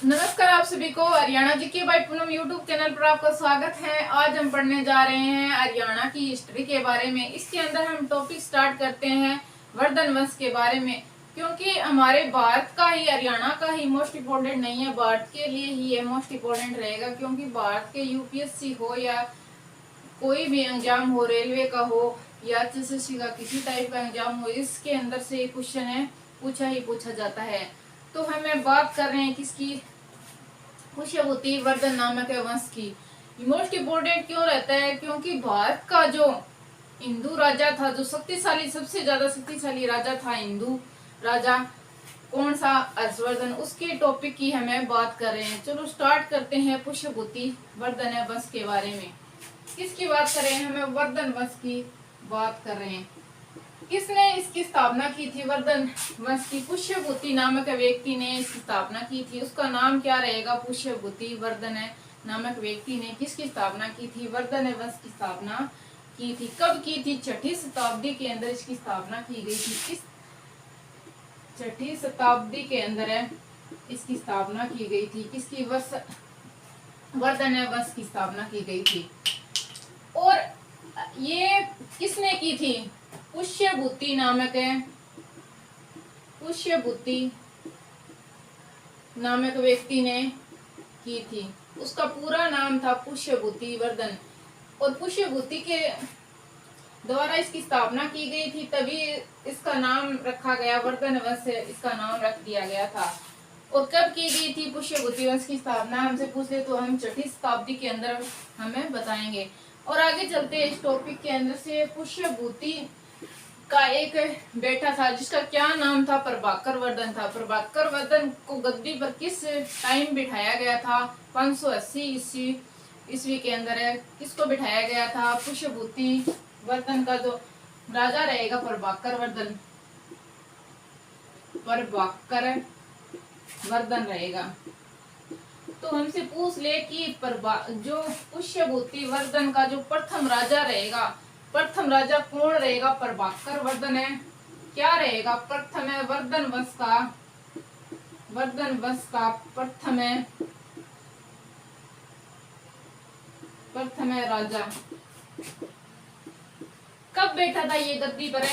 नमस्कार, आप सभी को Haryana GK by Poonam YouTube channel पर आपका स्वागत है। आज हम पढ़ने जा रहे हैं हरियाणा की हिस्ट्री के बारे में। इसके अंदर हम टॉपिक स्टार्ट करते हैं वर्धन वंश के बारे में, क्योंकि हमारे भारत का ही, हरियाणा का ही मोस्ट इम्पोर्टेंट नहीं है, भारत के लिए ही ये मोस्ट इम्पोर्टेंट रहेगा। क्योंकि भारत के यूपीएससी हो या कोई भी एग्जाम हो, रेलवे का हो या एचएसएससी का किसी टाइप का एग्जाम हो, इसके अंदर से क्वेश्चन है पूछा जाता है। तो हमें बात कर रहे हैं किसकी, पुष्यभूति वर्धन नामक वंश की। मोस्ट इम्पोर्टेंट क्यों रहता है? क्योंकि भारत का जो हिंदू राजा था, जो शक्तिशाली, सबसे ज्यादा शक्तिशाली राजा था हिंदू राजा, कौन सा? हर्षवर्धन। उसके टॉपिक की हमें बात कर रहे हैं। चलो स्टार्ट करते हैं पुष्यभूति वर्धन वंश के बारे में। किसकी बात कर रहे हैं? हमें वर्धन वंश की बात कर रहे हैं। किसने इसकी स्थापना की थी? वर्धन वंश की पुष्यभूति नामक व्यक्ति ने इसकी स्थापना की थी। उसका नाम क्या रहेगा? पुष्यभूति वर्धन नामक व्यक्ति ने किसकी स्थापना की थी? वर्धन वंश की स्थापना की थी। कब की थी? 6ठी शताब्दी के अंदर इसकी स्थापना की गई थी। किस 6ठी शताब्दी के अंदर इसकी स्थापना की गई थी। किसकी? वर्धन वंश की स्थापना की गई थी। और ये किसने की थी? पुष्यभूति नामक व्यक्ति ने की थी। उसका पूरा नाम था पुष्यभूति वर्धन। और पुष्यभूति के द्वारा इसकी स्थापना की गई थी, तभी इसका नाम रखा गया, वर्धन वंश इसका नाम रख दिया गया था। और कब की गई थी पुष्यभूति वंश की स्थापना? हमसे पूछ ले तो हम 6ठी शताब्दी के अंदर हमें बताएंगे। और आगे चलते हैं इस टॉपिक के अंदर से। पुष्यभूति का एक बेटा था जिसका क्या नाम था? प्रभाकर वर्धन था। प्रभाकर वर्धन को गद्दी पर किस टाइम बिठाया गया था? 580 ईस्वी के अंदर किसको बिठाया गया था? पुष्यभूति वर्धन का जो राजा रहेगा प्रभाकर वर्धन रहेगा। तो हमसे पूछ ले कि जो पुष्यभूति वर्धन का जो प्रथम राजा रहेगा, प्रथम राजा कौन रहेगा? प्रभाकर वर्धन है। क्या रहेगा? प्रथम है वर्धन वंश का प्रथम है राजा। कब बैठा था ये गद्दी पर?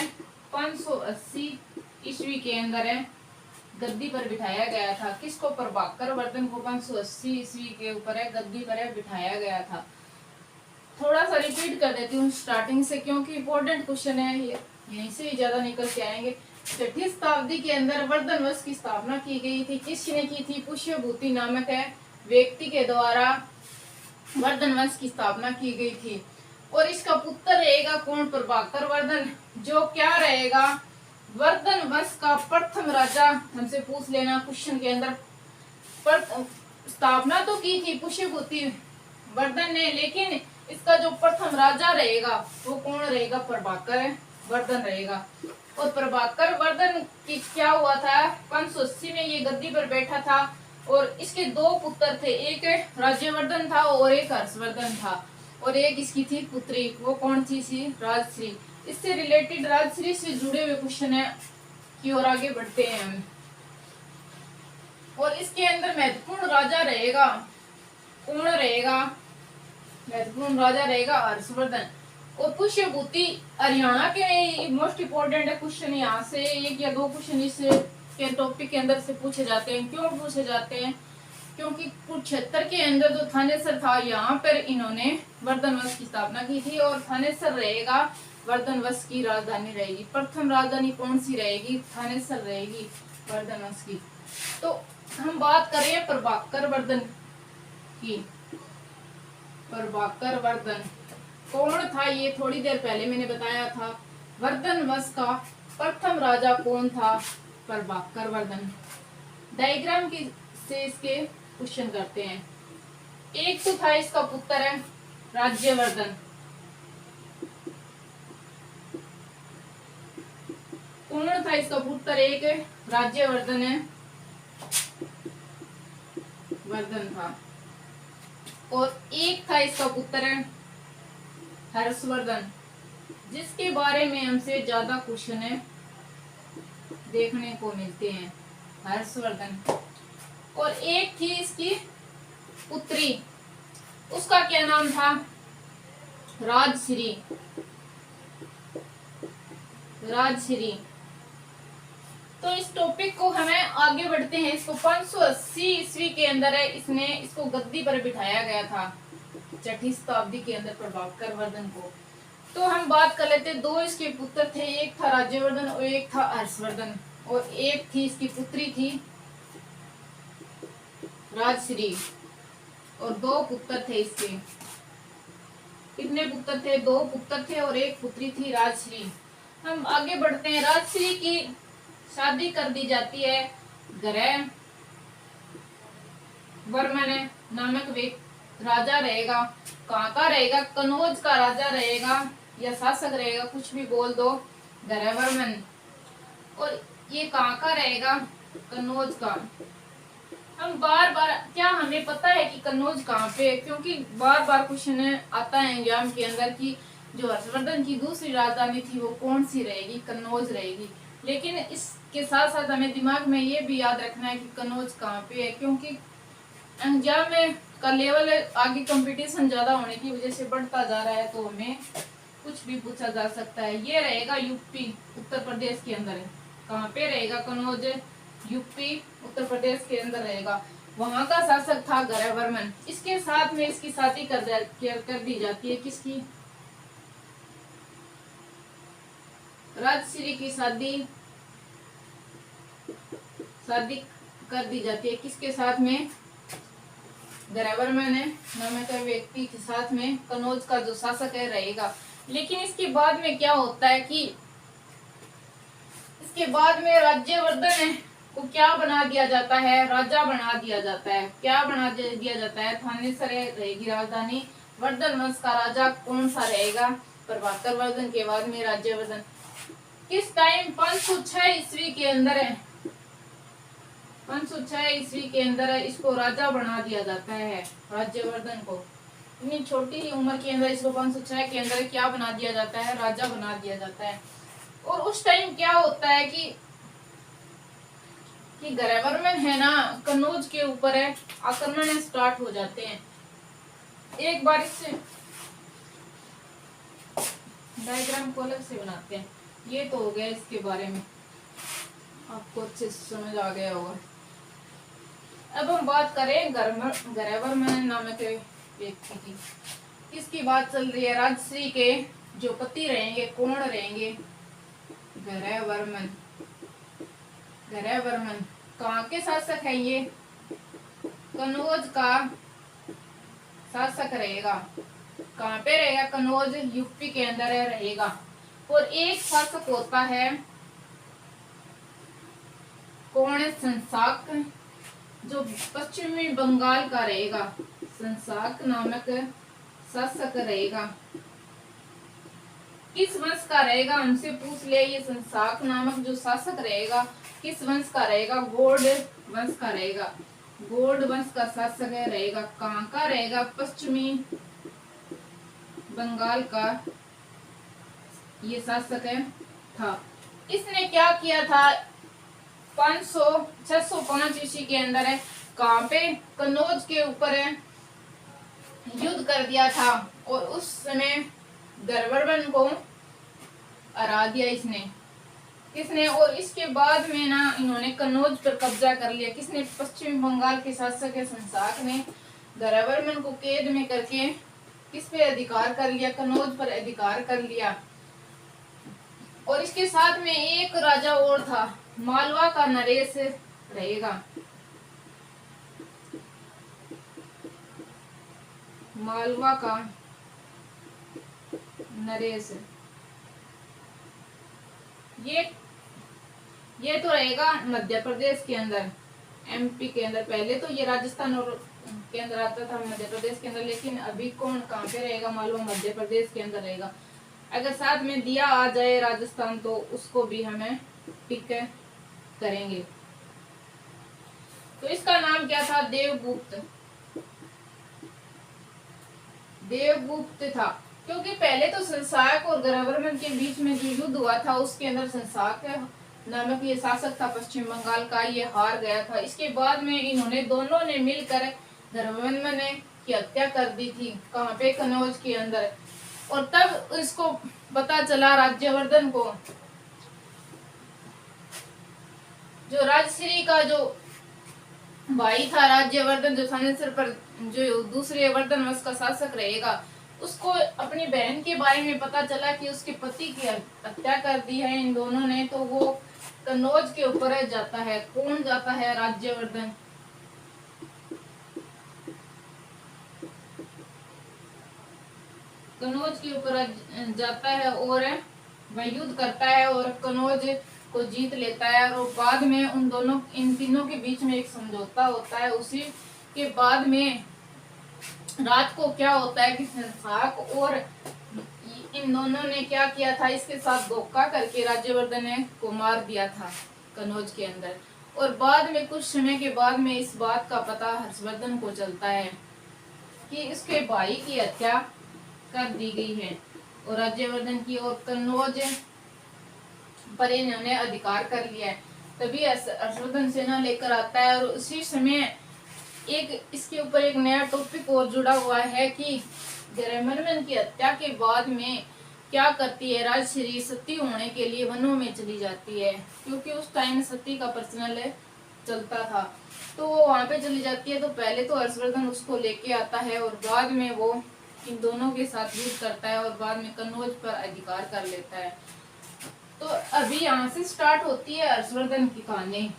580 ईस्वी के अंदर गद्दी पर बिठाया गया था। किसको? प्रभाकर वर्धन को 580 ईस्वी के ऊपर गद्दी पर बिठाया गया था। थोड़ा सा रिपीट कर देती हूँ स्टार्टिंग से, क्योंकि इम्पोर्टेंट क्वेश्चन है, यहीं से ही ज्यादा निकल के आएंगे। 6ठी शताब्दी के अंदर वर्धन वंश की स्थापना की गई थी। किसने की थी? पुष्यभूति नामक व्यक्ति के द्वारा वर्धन वंश की स्थापना की गई थी। और इसका पुत्र रहेगा कौन? प्रभाकर वर्धन, जो क्या रहेगा? वर्धन वंश का प्रथम राजा। हमसे पूछ लेना क्वेश्चन के अंदर। स्थापना तो की थी पुष्यभूति वर्धन ने, लेकिन इसका जो प्रथम राजा रहेगा वो कौन रहेगा? प्रभाकर वर्धन रहेगा। और प्रभाकर वर्धन की क्या हुआ था? 580 में ये गद्दी पर बैठा था। और इसके दो पुत्र थे, एक राज्यवर्धन था और एक हर्षवर्धन था। और एक इसकी थी पुत्री, वो कौन थी? राजश्री। इससे रिलेटेड, राजश्री से जुड़े हुए क्वेश्चन है की ओर आगे बढ़ते हैं हम। और इसके अंदर महत्वपूर्ण राजा रहेगा, कौन रहेगा? महत्वपूर्ण राजा रहेगा हर्षवर्धन। और पुष्यभूति हरियाणा के मोस्ट इम्पोर्टेंट क्वेश्चन, यहाँ से एक या दो क्वेश्चन इस के टॉपिक के अंदर से पूछे जाते हैं। क्यों पूछे जाते हैं? क्योंकि कुरुक्षेत्र के अंदर जो थानेसर था, यहाँ पर इन्होंने वर्धन वंश की स्थापना की थी। और थानेसर रहेगा, वर्धन वंश की राजधानी रहेगी। प्रथम राजधानी कौन सी रहेगी? थानेसर रहेगी वर्धन वंश की। तो हम बात कर रहे हैं प्रभाकर वर्धन की। प्रभाकर वर्धन कौन था? ये थोड़ी देर पहले मैंने बताया था। वर्धन वंश का प्रथम राजा कौन था? प्रभाकर वर्धन। डायग्राम की से इसके क्वेश्चन करते हैं। एक तो था इसका पुत्र है राज्यवर्धन। कौन था इसका पुत्र? एक राज्यवर्धन है, वर्धन था। और एक था इसका पुत्र है हर्षवर्धन, जिसके बारे में हमसे ज्यादा क्वेश्चन देखने को मिलते हैं। हर्षवर्धन और एक थी इसकी पुत्री, उसका क्या नाम था? राजश्री। राजश्री। तो इस टॉपिक को हमें आगे बढ़ते हैं। इसको 580 ईस्वी के अंदर है, इसने इसको गद्दी पर बिठाया गया था, 6ठी शताब्दी के अंदर प्रभाकर वर्धन को। तो हम बात कर लेते हैं, दो इसके पुत्र थे, एक था राज्यवर्धन और एक था हर्षवर्धन, और एक थी इसकी पुत्री थी राजश्री, और दो पुत्र थे इसके। कितने पुत्र थे? दो पुत्र थे और एक पुत्री थी राजश्री। हम आगे बढ़ते हैं। राजश्री की शादी कर दी जाती है ग्रह वर्मन नामक व्यक्ति, राजा रहेगा। कहाँ का रहेगा? कनौज का राजा रहेगा या शासक रहेगा, कुछ भी बोल दो, ग्रहवर्मन। और ये कहाँ का रहेगा? कनौज का। हम बार बार, क्या हमें पता है कि कन्नौज कहाँ पे है? क्योंकि बार बार क्वेश्चन आता है एग्जाम के अंदर कि जो हर्षवर्धन की दूसरी राजधानी थी वो कौन सी रहेगी? कन्नौज रहेगी। लेकिन इसके साथ साथ हमें दिमाग में ये भी याद रखना है कि कन्नौज कहाँ पे है, क्योंकि एग्जाम में का लेवल आगे कंपटीशन ज्यादा होने की वजह से बढ़ता जा रहा है, तो हमें कुछ भी पूछा जा सकता है। ये रहेगा यूपी, उत्तर प्रदेश के अंदर है। कहाँ पे रहेगा? कन्नौज, यूपी उत्तर प्रदेश के अंदर रहेगा। वहां का शासक था ग्रहवर्मन। इसके साथ में इसकी शादी कर दी जाती है। किसकी? राजश्री की शादी कर दी जाती है। किसके साथ में? ग्रहवर्मन नामक व्यक्ति के साथ में कन्नौज का जो शासक है रहेगा। लेकिन इसके बाद में क्या होता है कि इसके बाद में राज्यवर्धन को क्या बना दिया जाता है? राजा बना दिया जाता है। क्या बना दिया जाता है? थानेसर रहेगी राजधानी। वर्धन वंश का राजा कौन सा रहेगा? प्रभाकर वर्धन के बाद में राज्यवर्धन। किस टाइम? 506 ईस्वी के अंदर है। 506 ईस्वी के अंदर इसको राजा बना दिया जाता है, राज्यवर्धन को। इतनी छोटी ही उम्र के अंदर इसको 506 के अंदर क्या बना दिया जाता है? राजा बना दिया जाता है। और उस टाइम क्या होता है कि ग्रहवर्मन है ना, कन्नौज के ऊपर है, आक्रमण स्टार्ट हो जाते हैं। एक बार इससे डायग्राम को अलग से बनाते हैं। ये तो हो गया इसके बारे में, आपको अच्छे से समझ आ गया होगा। अब हम बात करें ग्रहवर्मन नामक व्यक्ति की। किसकी बात चल रही है? राजश्री के जो पति रहेंगे कौन रहेंगे? ग्रहवर्मन। ग्रहवर्मन कहाँ के शासक है? ये कन्नौज का शासक रहेगा। कहाँ पे रहेगा? कन्नौज, यूपी के अंदर रहेगा। और एक शासक होता है कौन है? संसाक, जो पश्चिमी बंगाल का रहेगा। संसाक नामक शासक रहेगा। किस वंश का रहेगा? हमसे पूछ ले, ये संसाक नामक जो शासक रहेगा किस वंश का रहेगा? गौड़ वंश का रहेगा। गौड़ वंश का शासक रहेगा। कहाँ का रहेगा? पश्चिमी बंगाल का ये शासक था। इसने क्या किया था? 605 ईस्वी के अंदर है, कहाँ पे? कन्नौज के ऊपर युद्ध कर दिया था, और उस समय ग्रहवर्मन को हरा दिया इसने। किसने? और इसके बाद में ना इन्होंने कन्नौज पर कब्जा कर लिया। किसने? पश्चिम बंगाल के शासक संसाक ने ग्रहवर्मन को कैद में करके किस पे अधिकार कर लिया? कन्नौज पर अधिकार कर लिया। और इसके साथ में एक राजा और था, मालवा का नरेश रहेगा। मालवा का नरेश, ये तो रहेगा मध्य प्रदेश के अंदर, एमपी के अंदर। पहले तो ये राजस्थान और के अंदर आता था, मध्य प्रदेश के अंदर। लेकिन अभी कौन कहाँ पे रहेगा? मालवा मध्य प्रदेश के अंदर रहेगा। अगर साथ में दिया आ जाए राजस्थान तो उसको भी हमें टिक करेंगे। तो इसका नाम क्या था? देवगुप्त। देवगुप्त था, क्योंकि पहले तो संसाक और ग्रहवर्मन के बीच में जो युद्ध हुआ था उसके अंदर संसाक नामक ये शासक था पश्चिम बंगाल का, ये हार गया था। इसके बाद में इन्होंने दोनों ने मिलकर धर्मवंश की हत्या कर दी थी। कहाँ पे? कनौज के अंदर। और तब इसको पता चला राज्यवर्धन को, जो राजश्री का जो भाई था राज्यवर्धन, जो थानेसर पर जो दूसरे वर्धन वंश का शासक रहेगा, उसको अपनी बहन के बारे में पता चला कि उसके पति की हत्या कर दी है इन दोनों ने। तो वो कन्नौज के ऊपर जाता है। कौन जाता है? राज्यवर्धन। कन्नौज के ऊपर जाता है और वह युद्ध करता है और कन्नौज को जीत लेता है। और बाद में इन तीनों के बीच में एक समझौता होता है। उसी के बाद में रात को क्या होता है कि संसाक और इन दोनों ने क्या किया था, इसके साथ धोखा करके राज्यवर्धन को मार दिया था कन्नौज के अंदर। और बाद में कुछ समय के बाद में इस बात का पता हर्षवर्धन को चलता है कि इसके भाई की हत्या कर दी गई है और राज्यवर्धन की, और कन्नौज पर इन्होंने अधिकार कर लिया है। तभी हर्षवर्धन सेना लेकर आता है। और उसी समय एक इसके ऊपर एक नया टॉपिक और जुड़ा हुआ है कि धर्मवंश की हत्या के बाद में क्या करती है राजश्री, सती होने के लिए वनों में चली जाती है, क्योंकि उस टाइम सती का प्रचलन चलता था। तो वो वहां पे चली जाती है। तो पहले तो हर्षवर्धन उसको लेके आता है और बाद में वो इन दोनों के साथ युद्ध करता है और बाद में कन्नौज पर अधिकार कर लेता है। तो अभी यहाँ से स्टार्ट होती है हर्षवर्धन की कहानी।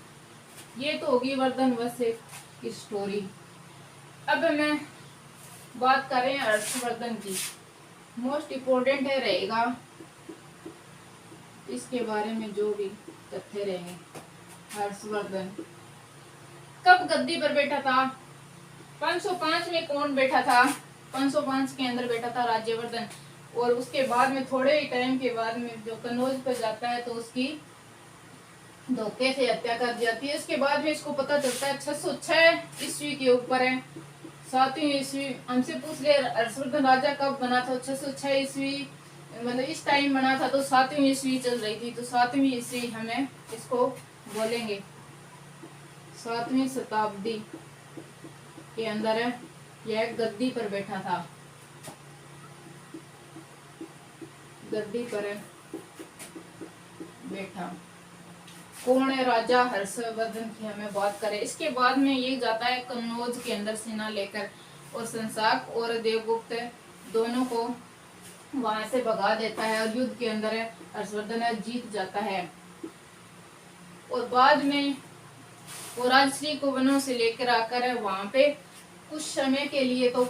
ये तो होगी वर्धन वंश की स्टोरी। अब मैं बात करें हर्षवर्धन की, मोस्ट इम्पोर्टेंट है रहेगा इसके बारे में जो भी तथ्य रहेंगे। हर्षवर्धन कब गद्दी पर बैठा था? 505 में कौन बैठा था? 505 के अंदर बैठा था राज्यवर्धन। और उसके बाद में थोड़े ही टाइम के बाद में जो कन्नौज पर जाता है तो उसकी धोखे से हत्या कर दी जाती है। इसके बाद में इसको पता चलता है 606 ईस्वी के ऊपर है, 7वीं ईस्वी। हमसे पूछ ले हर्षवर्धन राजा कब बना था? 606 ईस्वी, मतलब इस टाइम बना था। तो 7वीं ईस्वी चल रही थी, तो 7वीं ईस्वी हमें इसको बोलेंगे। 7वीं शताब्दी के अंदर यह गद्दी पर बैठा था, गद्दी पर बैठा। कौन है राजा हर्षवर्धन की हमें बात करें। इसके बाद में ये जाता है कन्नौज के अंदर सेना लेकर और संसाक और देवगुप्त दोनों को वहां से भगा देता है और युद्ध के अंदर हर्षवर्धन जीत जाता है। और बाद में वो राजश्री को वनों से लेकर आकर वहां पे कुछ समय के लिए तो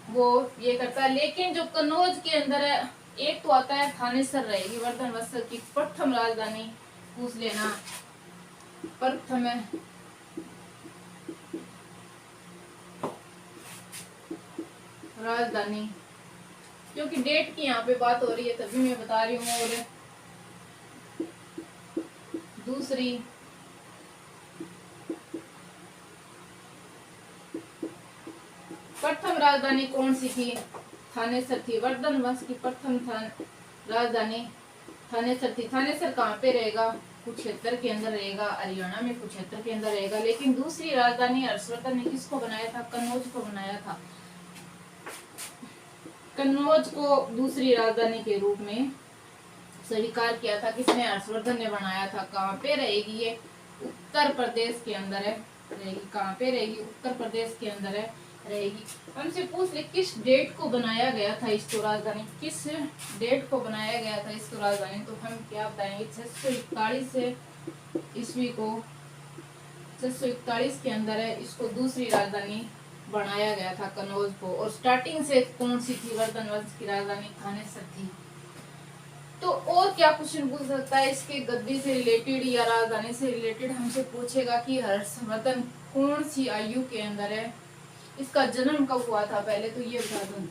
वो ये करता है। लेकिन जो कन्नौज के अंदर है, एक तो आता है थानेसर रहेगी वर्धन वंश की प्रथम राजधानी, पूछ लेना प्रथम राजधानी, क्योंकि डेट की यहाँ पे बात हो रही है तभी मैं बता रही हूँ। और दूसरी प्रथम राजधानी कौन सी थी? थानेसर थी। वर्धन वंश की प्रथम राजधानी थानेसर थी। थानेसर कहाँ पे रहेगा? कुरुक्षेत्र के अंदर रहेगा, हरियाणा में कुरुक्षेत्र के अंदर रहेगा। लेकिन दूसरी राजधानी हर्षवर्धन ने किसको बनाया था? कन्नौज को बनाया था। कन्नौज को दूसरी राजधानी के रूप में स्वीकार किया था। किसने? हर्षवर्धन ने बनाया था। कहाँ पे रहेगी ये? उत्तर प्रदेश के अंदर है रहेगी। कहाँ पे रहेगी? उत्तर प्रदेश के अंदर है रहेगी। हमसे पूछ ले किस डेट को बनाया गया था इसको राजधानी, किस डेट को बनाया गया था इसको राजधानी? तो हम क्या बताएंगे? 641 ईस्वी को, 641 के अंदर है इसको दूसरी राजधानी बनाया गया था कन्नौज को। और स्टार्टिंग से कौन सी थी? वर्धन वंश की राजधानी थानेसर थी। तो और क्या क्वेश्चन पूछ सकता है इसके गद्दी से रिलेटेड या राजधानी से रिलेटेड? हमसे पूछेगा कि हर्षवर्धन कौन सी आयु के अंदर है, इसका जन्म कब हुआ था? पहले तो ये बता दूं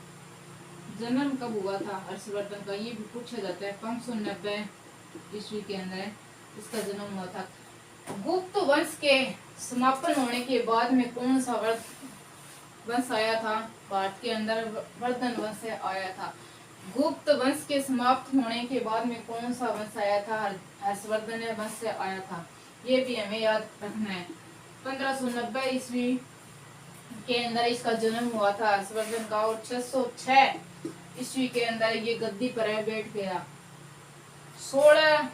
जन्म कब हुआ था हर्षवर्धन का, ये भी पूछा जाता है। 590 ईस्वी के अंदर इसका जन्म हुआ था। गुप्त वंश के समापन होने के बाद में कौन सा वंश आया था भारत के अंदर? वर्धन वंश आया था। गुप्त वंश के समाप्त होने के बाद में कौन सा वंश आया था? हर्षवर्धन वंश से आया था। ये भी हमें याद रखना है। 1590 ईस्वी के अंदर इसका जन्म हुआ था हर्षवर्धन का, और 606 ईस्वी के अंदर ये गद्दी पर बैठ गया। 16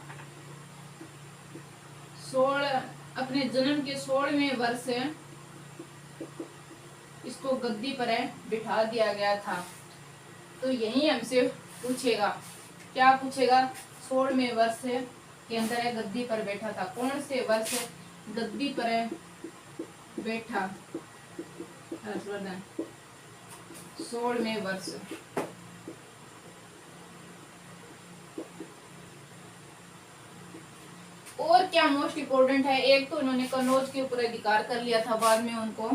अपने जन्म के 16वें वर्ष इसको गद्दी पर बिठा दिया गया था। तो यही हमसे पूछेगा, क्या पूछेगा? 16वें वर्ष के अंदर गद्दी पर बैठा था। कौन से वर्ष गद्दी पर बैठा हर्षवर्धन? 16वें वर्ष। और क्या मोस्ट इम्पोर्टेंट है, एक तो उन्होंने कन्नौज के ऊपर अधिकार कर लिया था, बाद में उनको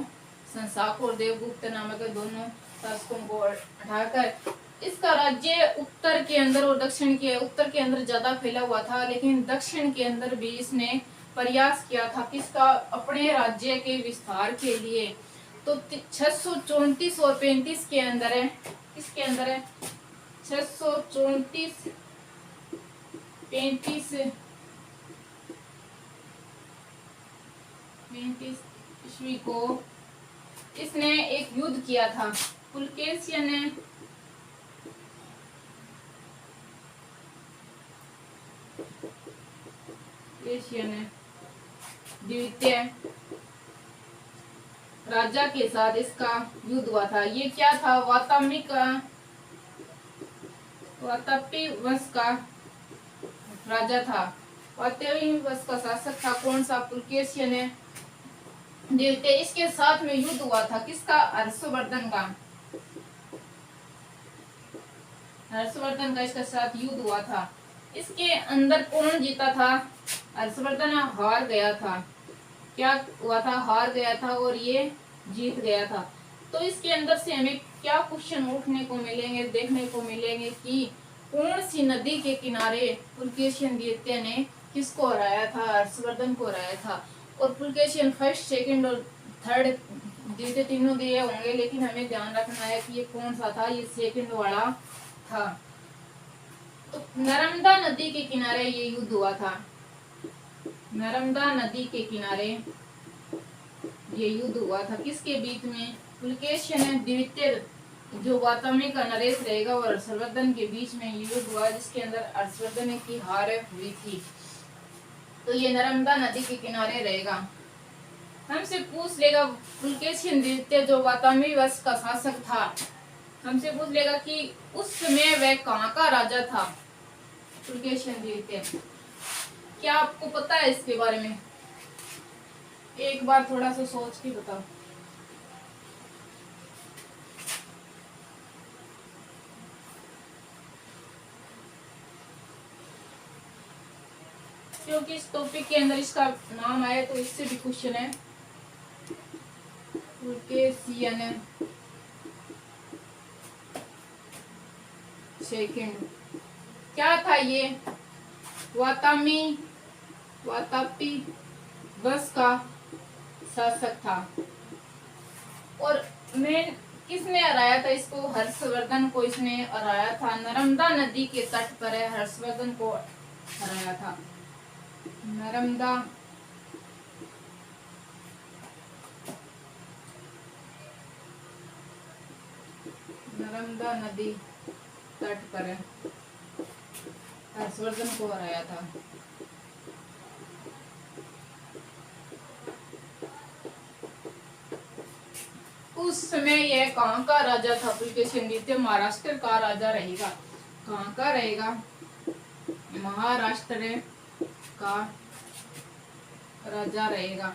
संसाक और देवगुप्त नामक दोनों शासकों को हटाकर इसका राज्य उत्तर के अंदर और दक्षिण के, उत्तर के अंदर ज्यादा फैला हुआ था, लेकिन दक्षिण के अंदर भी इसने प्रयास किया था किसका? अपने राज्य के विस्तार के लिए। तो 634 और 35 के अंदर है, किसके अंदर है? 634 35 ईस्वी को इसने एक युद्ध किया था। पुलकेशियन द्वितीय राजा के साथ इसका युद्ध हुआ था। ये क्या था? वातापी वंश का राजा था। वातापी वंश का शासक था कौन सा? पुलकेशियन द्वितीय। इसके साथ में युद्ध हुआ था किसका? हर्षवर्धन का। हर्षवर्धन का इसके साथ युद्ध हुआ था। इसके अंदर कौन जीता था? हर्षवर्धन हार गया था। क्या हुआ था? हार गया था और ये जीत गया था। तो इसके अंदर से हमें क्या क्वेश्चन उठने को मिलेंगे, देखने को मिलेंगे कि कौन सी नदी के किनारे पुलकेशियन द्वितीय ने किसको हराया था? हर्षवर्धन को हराया था। और पुलकेशियन फर्स्ट, सेकंड और थर्ड द्वितीय तीनों दिए होंगे, लेकिन हमें ध्यान रखना है कि ये कौन सा था? ये सेकंड वाला था। तो नर्मदा नदी के किनारे ये युद्ध हुआ था। नर्मदा नदी के किनारे ये युद्ध हुआ था। किसके बीच में? पुलकेशियन द्वितीय जो वातावनी का नरेश रहेगा और हर्षवर्धन के बीच में युद्ध हुआ, जिसके अंदर हर्षवर्धन की हार हुई थी। तो ये नर्मदा नदी के किनारे रहेगा। हमसे पूछ लेगा पुलकेशियन द्वितीय जो वातावनी वंश का शासक था, हमसे पूछ लेगा कि उस समय वह कहाँ का राजा था? पुलकेशियन द्वितीय। क्या आपको पता है इसके बारे में? एक बार थोड़ा सा सोच के बताओ। क्योंकि इस टॉपिक के अंदर इसका नाम आया तो इससे भी क्वेश्चन है। पुलकेशियन सेकंड क्या था? ये वातापी वंश का शासक था। और मेन किसने हराया था इसको? हर्षवर्धन को इसने हराया था। नर्मदा नदी के तट पर हर्षवर्धन को हराया था। नर्मदा नदी तट पर हर्षवर्धन को हराया था। उस समय यह कहाँ का राजा था? पुलकेशियन द्वितीय महाराष्ट्र का राजा रहेगा। कहाँ का रहेगा? महाराष्ट्र का राजा रहेगा।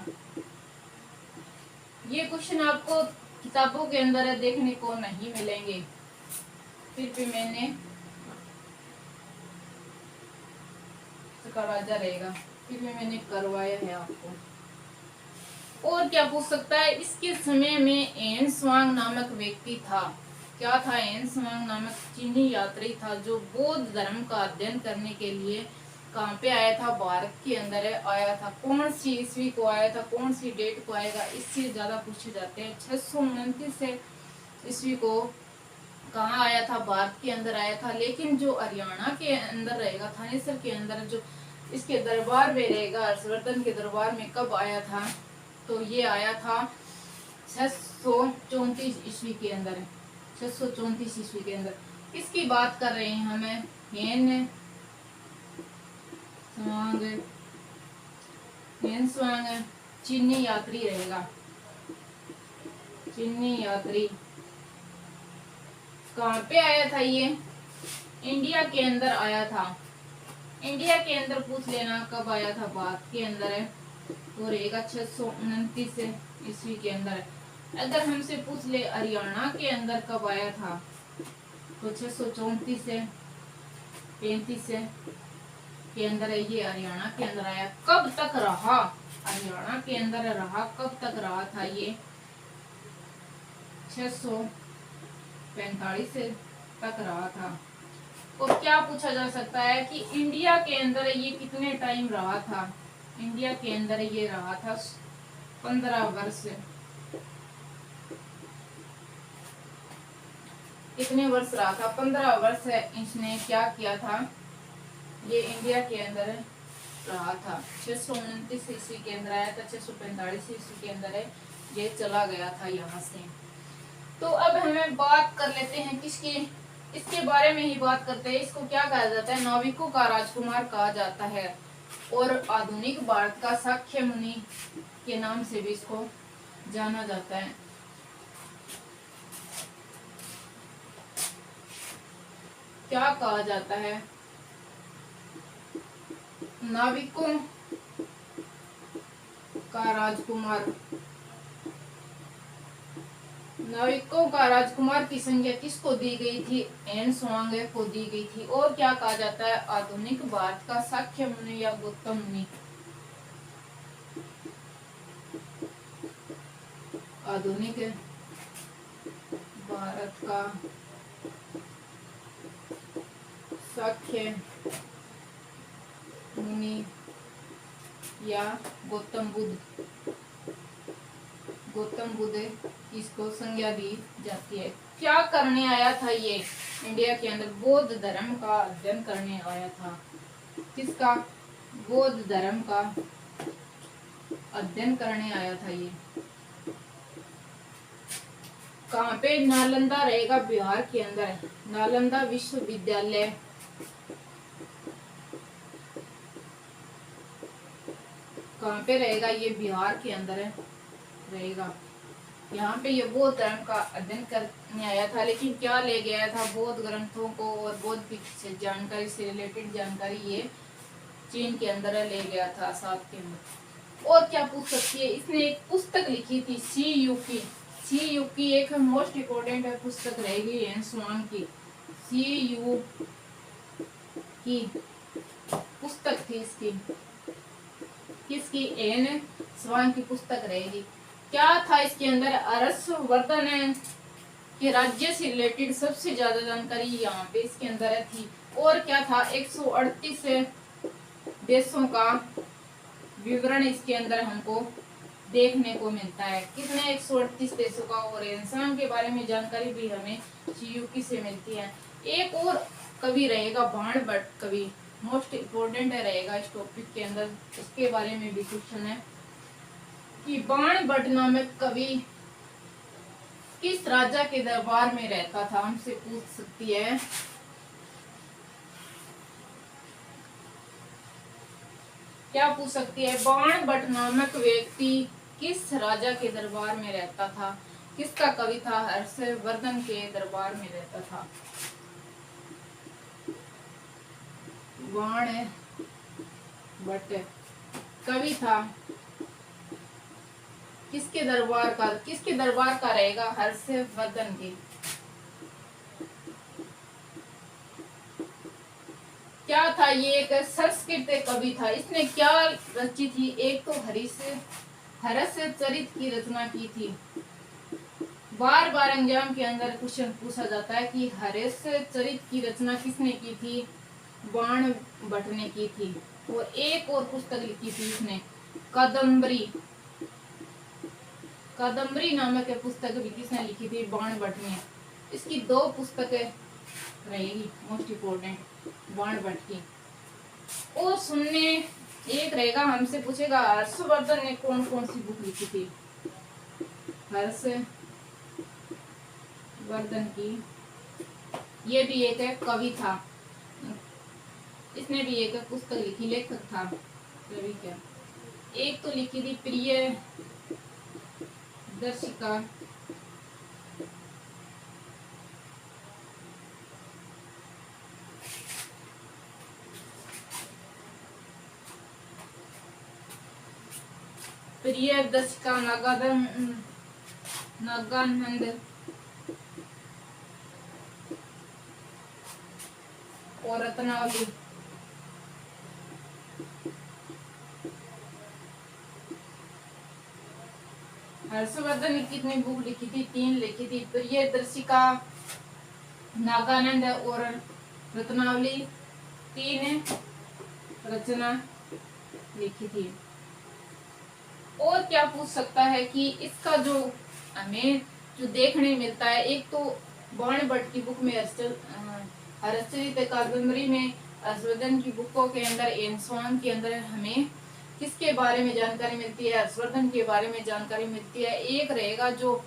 ये क्वेश्चन आपको किताबों के अंदर देखने को नहीं मिलेंगे, फिर भी मैंने का राजा रहेगा, फिर भी मैंने करवाया है आपको। और क्या पूछ सकता है? इसके समय में एन स्वांग नामक व्यक्ति था। क्या था? एन स्वांग नामक चीनी यात्री था जो बौद्ध धर्म का अध्ययन करने के लिए कहाँ पे आया था? भारत के अंदर आया था। कौन सी ईस्वी को आया था? कौन सी डेट को आएगा? इससे ज्यादा पूछे जाते हैं। 629 ईस्वी को कहाँ आया था, भारत के अंदर आया था। लेकिन जो हरियाणा के अंदर रहेगा, थानेसर के अंदर जो इसके दरबार में रहेगा, हर्षवर्धन के दरबार में कब आया था, तो ये आया था 634 ईस्वी के अंदर, 634 ईस्वी के अंदर। इसकी बात कर रहे हैं हमें हेन स्वांग चीनी यात्री रहेगा। चीनी यात्री कहाँ पे आया था ये, इंडिया के अंदर आया था। इंडिया के अंदर पूछ लेना कब आया था, भारत के अंदर है तो रहेगा 629 ईस्वी के अंदर है। अगर हमसे पूछ ले हरियाणा के अंदर कब आया था तो 634 से 35 के अंदर है, ये हरियाणा के अंदर आया। कब तक रहा, हरियाणा के अंदर रहा, कब तक रहा था ये, 645 से तक रहा था। और क्या पूछा जा सकता है कि इंडिया के अंदर ये कितने टाइम रहा था, इंडिया के अंदर ये रहा था 15 वर्ष। कितने वर्ष रहा था, 15 वर्ष इसने क्या किया था, ये इंडिया के अंदर रहा था। 629 ईस्वी के अंदर आया था, 645 ईस्वी के अंदर है ये चला गया था यहाँ से। तो अब हमें बात कर लेते हैं किसकी, इसके बारे में ही बात करते हैं। इसको क्या कहा जाता है, नाविकों का राजकुमार कहा जाता है और आधुनिक भारत का शाक्य मुनि के नाम से भी इसको जाना जाता है। क्या कहा जाता है, नाविकों का राजकुमार। नाविकों का राजकुमार की संज्ञा किसको दी गई थी, एन स्वांग को दी गई थी। और क्या कहा जाता है, आधुनिक भारत का शाक्य मुनि या गौतम मुनि। आधुनिक भारत का शाक्य मुनि या गौतम बुद्ध, गौतम बुद्ध इसको संज्ञा दी जाती है। क्या करने आया था ये इंडिया के अंदर, बौद्ध धर्म का अध्ययन करने आया था। किसका, बौद्ध धर्म का अध्ययन करने आया था ये। कहाँ पे, नालंदा रहेगा, बिहार के अंदर, नालंदा विश्वविद्यालय। कहाँ पे रहेगा ये, बिहार के अंदर रहेगा। यहाँ पे ये बौद्ध धर्म का अध्ययन करने आया था। लेकिन क्या ले गया था, बौद्ध ग्रंथों को और बौद्ध से जानकारी से रिलेटेड जानकारी ये चीन के अंदर ले गया था साथ के अंदर। और क्या पूछ सकती है, इसने एक पुस्तक लिखी थी सी यू की। सी यू की एक मोस्ट इम्पोर्टेंट पुस्तक रहेगी एन स्वांग की। सी यू की पुस्तक थी इसकी, किसकी, एन स्वांग की पुस्तक रहेगी। क्या था इसके अंदर, हर्षवर्धन के राज्य से रिलेटेड सबसे ज्यादा जानकारी यहाँ पे इसके अंदर थी। और क्या था, 138 देशों का विवरण इसके अंदर हमको देखने को मिलता है। कितने, 138 देशों का। और इंसान के बारे में जानकारी भी हमें सीयूकी से मिलती है। एक और कवि रहेगा बाण भट्ट कवि, मोस्ट इम्पोर्टेंट रहेगा इस टॉपिक के अंदर। इसके बारे में भी क्वेश्चन है कि बाण भट्ट नामक कवि किस राजा के दरबार में रहता था, हमसे पूछ सकती है। क्या पूछ सकती है, बाण भट्ट नामक व्यक्ति किस राजा के दरबार में रहता था, किसका कवि था, हर्षवर्धन के दरबार में रहता था। बाण भट्ट कवि था, किसके दरबार का रहेगा, हर्षवर्धन के। क्या था, ये एक संस्कृत कवि था। इसने क्या रची थी, एक तो हर्ष चरित की रचना की थी। बार बार एग्जाम के अंदर क्वेश्चन पूछा जाता है कि हर्ष चरित की रचना किसने की थी, बाण भट्ट ने की थी। और एक और पुस्तक लिखी थी इसने, कादम्बरी नामक पुस्तक भी किसने लिखी थी, बाण भट्ट ने। इसकी 2 पुस्तकें रहेगी मोस्ट इम्पोर्टेंट, बाणभट्ट की। और सुनने एक रहेगा, हमसे पूछेगा हर्षवर्धन ने कौन कौन सी बुक लिखी थी। हर्षवर्धन की ये भी एक है, कवि था, इसने भी एक पुस्तक लिखी, लेखक था कवि क्या। एक तो लिखी थी प्रिय दर्शिका, प्रिय दर्शिका नागानंद और रत्नावली। हर्षवर्धन ने कितनी बुक लिखी थी? 3 लिखी थी, प्रिय दर्शिका, नागानंद और रत्नावली, 3 रचना लिखी थी। और क्या पूछ सकता है कि इसका जो हमें जो देखने मिलता है, एक तो बाणभट्ट की बुक में हर्षचरित कादम्बरी में हर्षवर्धन की बुकों के अंदर एनस्वान के अंदर हमें किसके बारे में जानकारी मिलती है? हर्षवर्धन के बारे में जानकारी मिलती है। एक रहेगा जो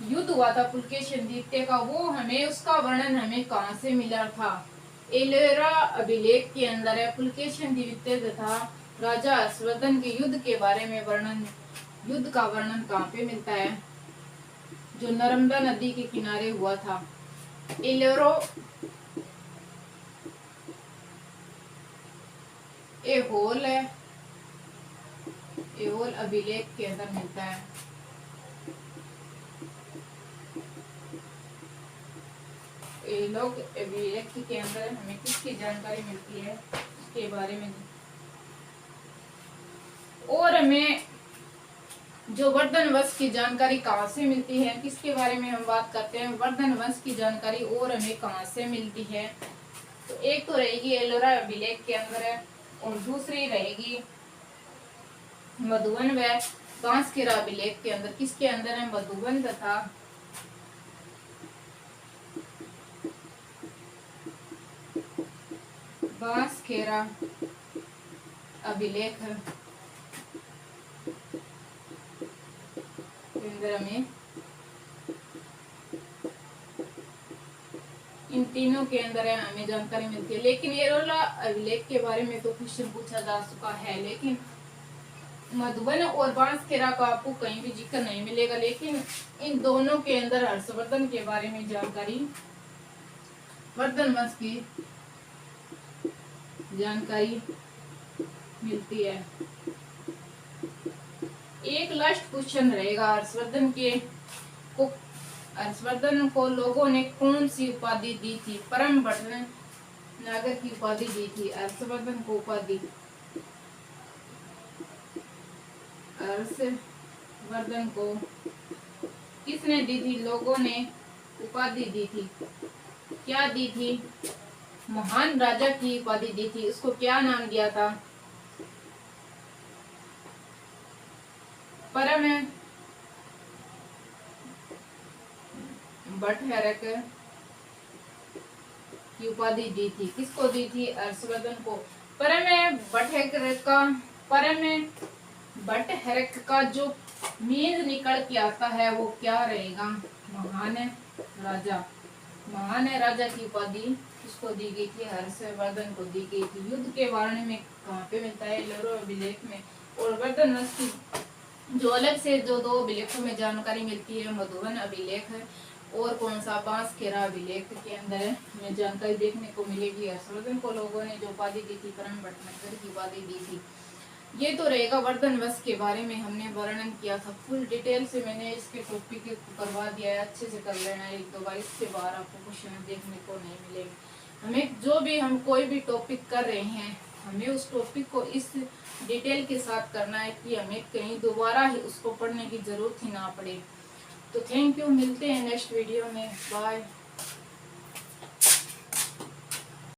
युद्ध हुआ था पुलकेशिन द्वितीय का, वो हमें उसका वर्णन हमें कहाँ से मिला था? एलोरा अभिलेख के अंदर है। पुलकेशिन द्वितीय तथा राजा हर्षवर्धन के युद्ध के बारे में वर्णन, युद्ध का वर्णन कहाँ पे मिलता है? जो नर्मदा नदी के किनारे हुआ था, एहोल है, एहोल अभिलेख के अंदर मिलता है। ये लोग अभिलेख के अंदर हमें किसकी जानकारी मिलती है इसके बारे में। और हमें जो वर्धन वंश की जानकारी कहाँ से मिलती है, किसके बारे में हम बात करते हैं? वर्धन वंश की जानकारी और हमें कहाँ से मिलती है? तो एक तो रहेगी एलोरा अभिलेख के अंदर है, और दूसरी रहेगी मधुबन व बांसखेड़ा अभिलेख के अंदर। किसके अंदर है? मधुबन तथा बांसखेड़ा अभिलेख के अंदर हमें इन तीनों के अंदर है हमें जानकारी मिलती है। लेकिन एलोरा अभिलेख के बारे में तो क्वेश्चन पूछा जा चुका है, लेकिन मधुबन और बांसखेड़ा का आपको कहीं भी जिक्र नहीं मिलेगा। लेकिन इन दोनों के अंदर हर्षवर्धन के बारे में जानकारी, वर्धन वंश की जानकारी मिलती है। एक लास्ट क्वेश्चन रहेगा, हर्षवर्धन को लोगों ने कौन सी उपाधि दी थी? परम भटनागर की उपाधि दी थी हर्षवर्धन को। उपाधि हर्षवर्धन को किसने दी थी? लोगों ने उपाधि दी थी। क्या दी थी? महान राजा की उपाधि दी थी। उसको क्या नाम दिया था? परम भट्टहरक की उपाधि दी थी। किसको दी थी? हर्षवर्धन को। परम भट्टहरक का जो मीन निकल के आता है वो क्या रहेगा? महान राजा। महान राजा की उपाधि किसको दी गई थी? हर्षवर्धन को दी गई थी। युद्ध के बारे में कहाँ पे मिलता है? एलोरा अभिलेख में। और वर्धन वंश की जो अलग से जो 2 अभिलेखों में जानकारी मिलती है, मधुबन अभिलेख है और कौन सा? बांसखेड़ा अभिलेख के अंदर हमें जानकारी देखने को मिलेगी। हर्षवर्धन को लोगों ने जो उपाधि दी थी, परम भट्टनागर की उपाधि दी थी। ये तो रहेगा वर्धन वंश के बारे में हमने वर्णन किया था। फुल डिटेल से मैंने इसके टॉपिक करवा दिया है, अच्छे से कर लेना है 1-2 बार, इसके बाहर आपको क्वेश्चन देखने को नहीं मिलेंगे। हमें जो भी हम कोई भी टॉपिक कर रहे हैं, हमें उस टॉपिक को इस डिटेल के साथ करना है कि हमें कहीं दोबारा ही उसको पढ़ने की जरूरत ही ना पड़े। तो थैंक यू, मिलते हैं नेक्स्ट वीडियो में। बाय।